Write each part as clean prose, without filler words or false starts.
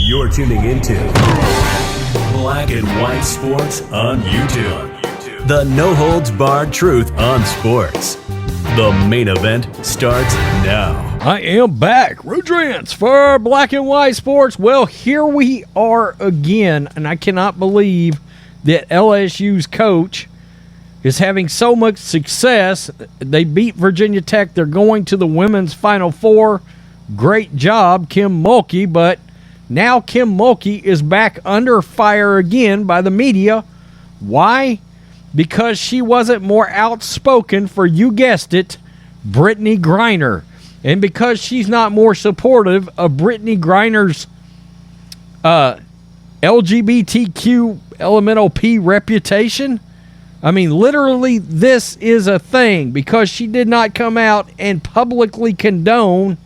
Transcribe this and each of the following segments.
You're tuning into Black and White Sports on YouTube. The no-holds-barred truth on sports. The main event starts now. I am back, Rudrance, for Black and White Sports. Well, here we are again, and I cannot believe that LSU's coach is having so much success. They beat Virginia Tech. They're going to the women's Final Four. Great job, Kim Mulkey, but now Kim Mulkey is back under fire again by the media. Why? Because she wasn't more outspoken for, you guessed it, Brittney Griner. And because she's not more supportive of Brittney Griner's LGBTQ elemental P reputation. I mean, literally, this is a thing. Because she did not come out and publicly condone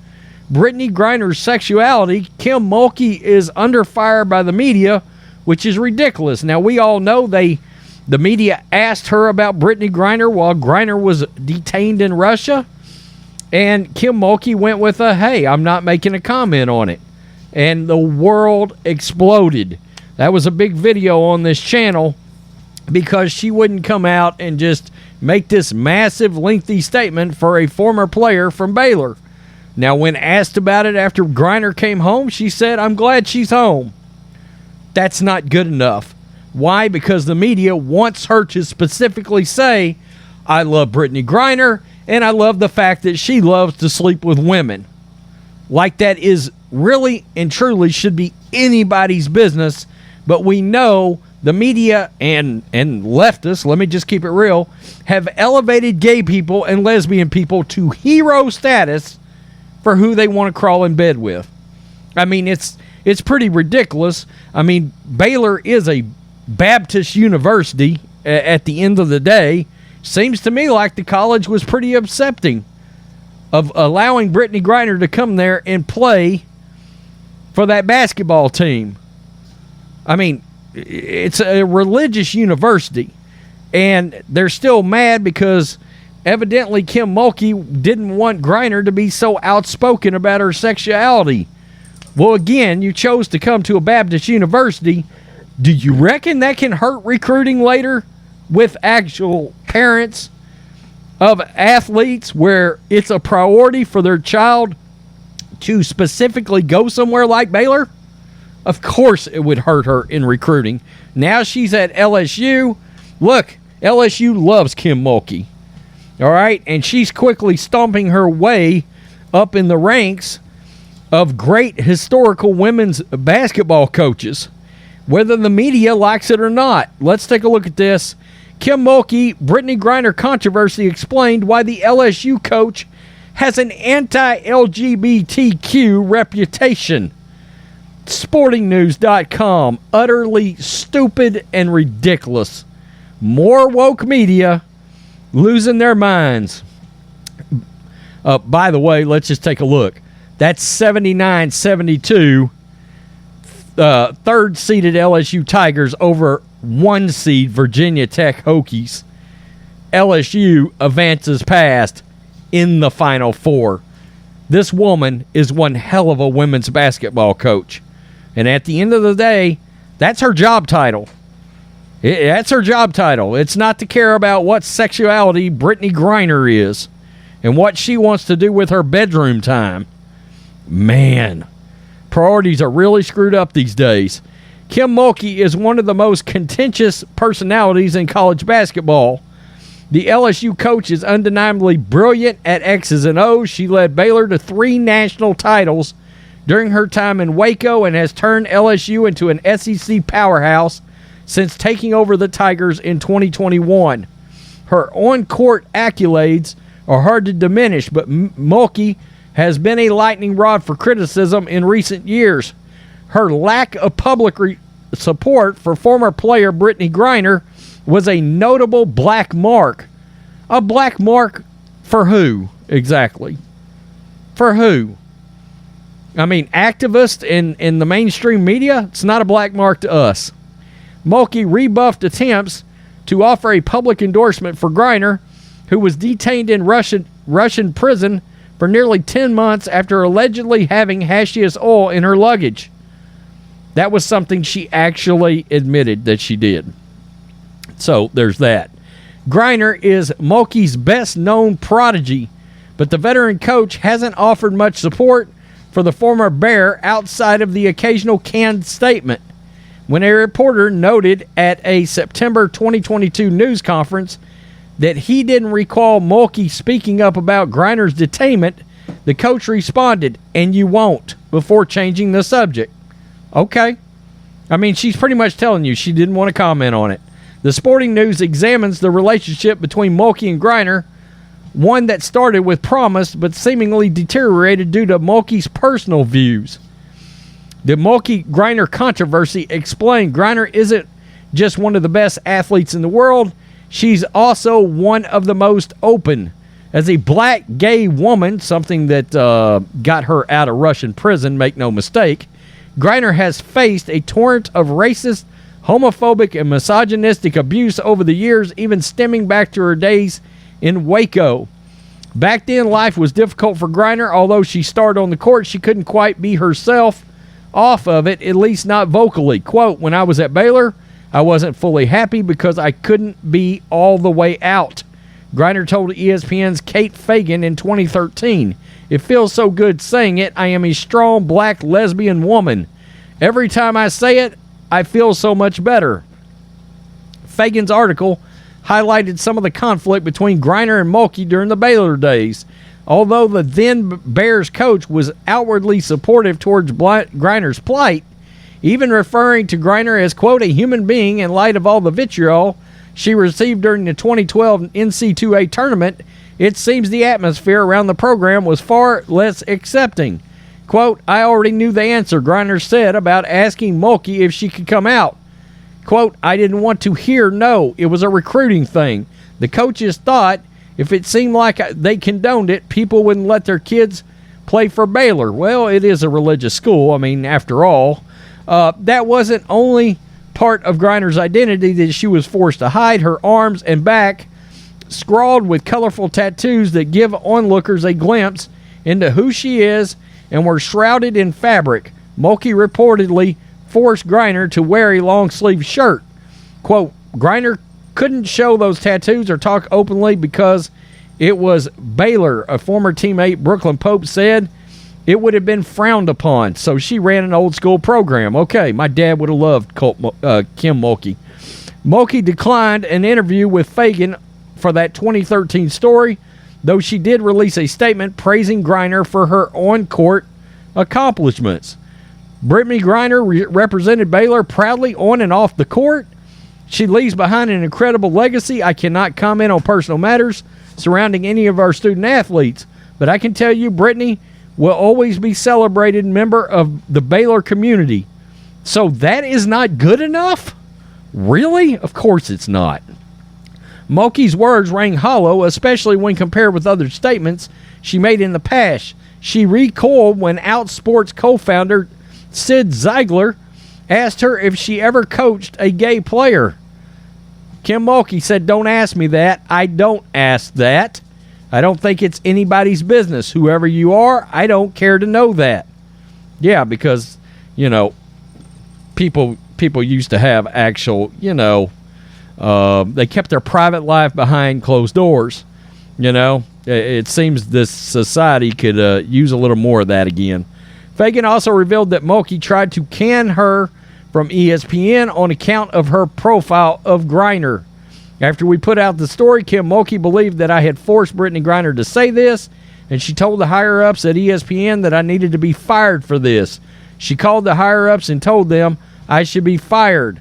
Brittney Griner's sexuality, Kim Mulkey is under fire by the media, which is ridiculous. Now, we all know the media asked her about Brittney Griner while Griner was detained in Russia, and Kim Mulkey went with a, hey, I'm not making a comment on it. And the world exploded. That was a big video on this channel because she wouldn't come out and just make this massive, lengthy statement for a former player from Baylor. Now, when asked about it after Griner came home, she said, I'm glad she's home. That's not good enough. Why? Because the media wants her to specifically say, I love Brittney Griner, and I love the fact that she loves to sleep with women. Like that is really and truly should be anybody's business, but we know the media and leftists, let me just keep it real, have elevated gay people and lesbian people to hero status for who they want to crawl in bed with. I mean, it's pretty ridiculous. I mean, Baylor is a Baptist university at the end of the day. Seems to me like the college was pretty accepting of allowing Brittney Griner to come there and play for that basketball team. I mean, it's a religious university, and they're still mad because evidently Kim Mulkey didn't want Griner to be so outspoken about her sexuality. Well, again, you chose to come to a Baptist university. Do you reckon that can hurt recruiting later with actual parents of athletes where it's a priority for their child to specifically go somewhere like Baylor? Of course it would hurt her in recruiting. Now she's at LSU. Look, LSU loves Kim Mulkey. All right, and she's quickly stomping her way up in the ranks of great historical women's basketball coaches, whether the media likes it or not. Let's take a look at this. Kim Mulkey, Brittney Griner controversy explained why the LSU coach has an anti-LGBTQ reputation. SportingNews.com, utterly stupid and ridiculous. More woke media losing their minds. By the way, let's just take a look. That's 79-72. Third-seeded LSU Tigers over one-seed Virginia Tech Hokies. LSU advances past in the Final Four. This woman is one hell of a women's basketball coach. And at the end of the day, that's her job title. That's her job title. It's not to care about what sexuality Brittney Griner is and what she wants to do with her bedroom time. Man, priorities are really screwed up these days. Kim Mulkey is one of the most contentious personalities in college basketball. The LSU coach is undeniably brilliant at X's and O's. She led Baylor to 3 national titles during her time in Waco and has turned LSU into an SEC powerhouse since taking over the Tigers in 2021. Her on-court accolades are hard to diminish, but Mulkey has been a lightning rod for criticism in recent years. Her lack of public support for former player Brittney Griner was a notable black mark. A black mark for who, exactly? For who? I mean, activists in the mainstream media, it's not a black mark to us. Mulkey rebuffed attempts to offer a public endorsement for Griner, who was detained in Russian prison for nearly 10 months after allegedly having hashish oil in her luggage. That was something she actually admitted that she did. So there's that. Griner is Mulkey's best-known prodigy, but the veteran coach hasn't offered much support for the former Bear outside of the occasional canned statement. When a reporter noted at a September 2022 news conference that he didn't recall Mulkey speaking up about Griner's detainment, the coach responded, "And you won't," before changing the subject. Okay. I mean, she's pretty much telling you she didn't want to comment on it. The Sporting News examines the relationship between Mulkey and Griner, one that started with promise but seemingly deteriorated due to Mulkey's personal views. The Mulkey-Griner controversy explained Griner isn't just one of the best athletes in the world, she's also one of the most open. As a black gay woman, something that got her out of Russian prison, make no mistake, Griner has faced a torrent of racist, homophobic, and misogynistic abuse over the years, even stemming back to her days in Waco. Back then, life was difficult for Griner. Although she starred on the court, she couldn't quite be herself off of it, at least not vocally. Quote, "When I was at Baylor, I wasn't fully happy because I couldn't be all the way out," Griner told ESPN's Kate Fagan in 2013. "It feels so good saying it. I am a strong black lesbian woman. Every time I say it, I feel so much better." Fagan's article highlighted some of the conflict between Griner and Mulkey during the Baylor days. Although the then Bears coach was outwardly supportive towards Griner's plight, even referring to Griner as, quote, "a human being" in light of all the vitriol she received during the 2012 NC2A tournament, it seems the atmosphere around the program was far less accepting. Quote, "I already knew the answer," Griner said about asking Mulkey if she could come out. Quote, "I didn't want to hear no. It was a recruiting thing. The coaches thought if it seemed like they condoned it, people wouldn't let their kids play for Baylor." Well, it is a religious school. I mean, after all, that wasn't only part of Griner's identity that she was forced to hide. Her arms and back scrawled with colorful tattoos that give onlookers a glimpse into who she is and were shrouded in fabric. Mulkey reportedly forced Griner to wear a long-sleeve shirt. Quote, "Griner couldn't show those tattoos or talk openly because it was Baylor," a former teammate, Brooklyn Pope, said. "It would have been frowned upon, so she ran an old-school program." Okay, my dad would have loved Kim Mulkey. Mulkey declined an interview with Fagan for that 2013 story, though she did release a statement praising Griner for her on-court accomplishments. Brittney Griner represented Baylor proudly on and off the court. She leaves behind an incredible legacy. "I cannot comment on personal matters surrounding any of our student athletes, but I can tell you Brittney will always be celebrated member of the Baylor community." So that is not good enough? Really? Of course it's not. Mulkey's words rang hollow, especially when compared with other statements she made in the past. She recoiled when Outsports co-founder Sid Ziegler asked her if she ever coached a gay player. Kim Mulkey said, "Don't ask me that. I don't ask that. I don't think it's anybody's business. Whoever you are, I don't care to know that." Yeah, because, people used to have actual, they kept their private life behind closed doors. It seems this society could use a little more of that again. Fagan also revealed that Mulkey tried to can her from ESPN on account of her profile of Griner. "After we put out the story, Kim Mulkey believed that I had forced Brittney Griner to say this, and she told the higher-ups at ESPN that I needed to be fired for this. She called the higher-ups and told them I should be fired."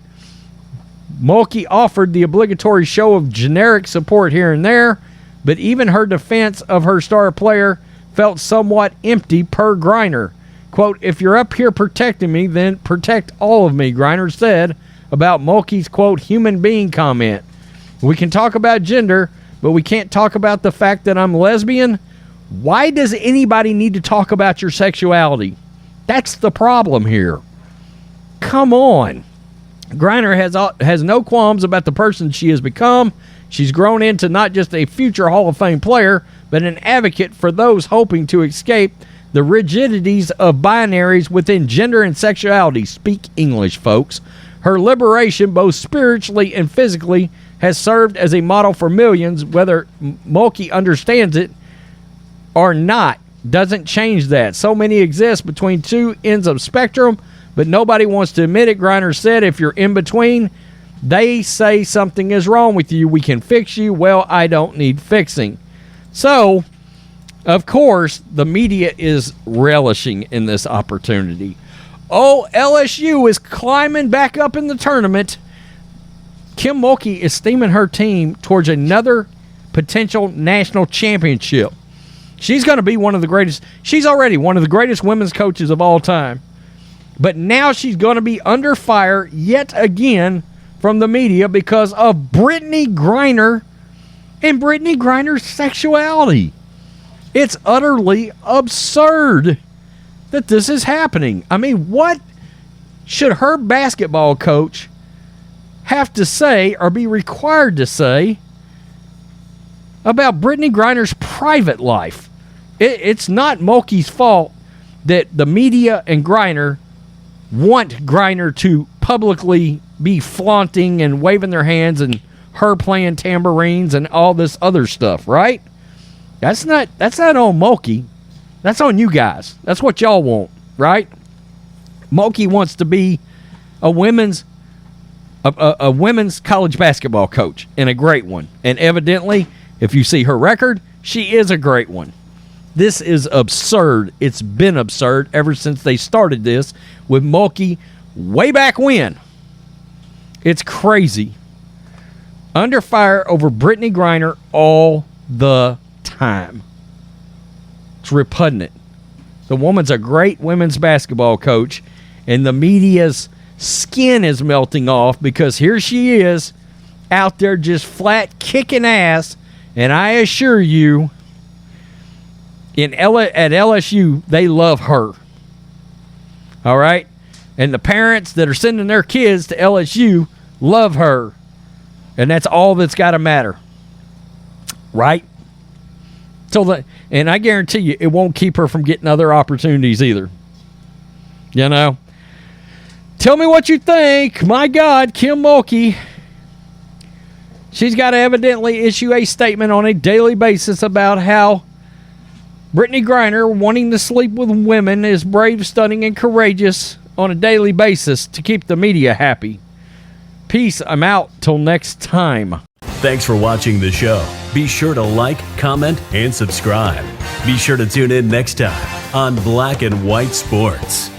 Mulkey offered the obligatory show of generic support here and there, but even her defense of her star player felt somewhat empty per Griner. Quote, "If you're up here protecting me, then protect all of me," Griner said about Mulkey's, quote, "human being" comment. "We can talk about gender, but we can't talk about the fact that I'm lesbian." Why does anybody need to talk about your sexuality? That's the problem here. Come on. Griner has no qualms about the person she has become. She's grown into not just a future Hall of Fame player, but an advocate for those hoping to escape the rigidities of binaries within gender and sexuality. Speak English, folks. Her liberation, both spiritually and physically, has served as a model for millions. Whether Mulkey understands it or not doesn't change that. So many exist between two ends of spectrum, but nobody wants to admit it. Griner said, if you're in between, they say something is wrong with you. We can fix you. Well, I don't need fixing. So, of course, the media is relishing in this opportunity. Oh, LSU is climbing back up in the tournament. Kim Mulkey is steaming her team towards another potential national championship. She's going to be one of the greatest. She's already one of the greatest women's coaches of all time. But now she's going to be under fire yet again from the media because of Brittney Griner and Brittney Griner's sexuality. It's utterly absurd that this is happening. I mean, what should her basketball coach have to say or be required to say about Brittney Griner's private life? It's not Mulkey's fault that the media and Griner want Griner to publicly be flaunting and waving their hands and her playing tambourines and all this other stuff, right? That's not on Mulkey. That's on you guys. That's what y'all want, right? Mulkey wants to be a women's college basketball coach, and a great one. And evidently, if you see her record, she is a great one. This is absurd. It's been absurd ever since they started this with Mulkey way back when. It's crazy. Under fire over Brittney Griner all the time. It's repugnant. The woman's a great women's basketball coach, and the media's skin is melting off because here she is out there just flat kicking ass, and I assure you, at LSU, they love her. All right? And the parents that are sending their kids to LSU love her. And that's all that's got to matter. Right? And I guarantee you, it won't keep her from getting other opportunities either. You know? Tell me what you think. My God, Kim Mulkey. She's got to evidently issue a statement on a daily basis about how Brittney Griner wanting to sleep with women is brave, stunning, and courageous on a daily basis to keep the media happy. Peace. I'm out. Till next time. Thanks for watching the show. Be sure to like, comment, and subscribe. Be sure to tune in next time on Black and White Sports.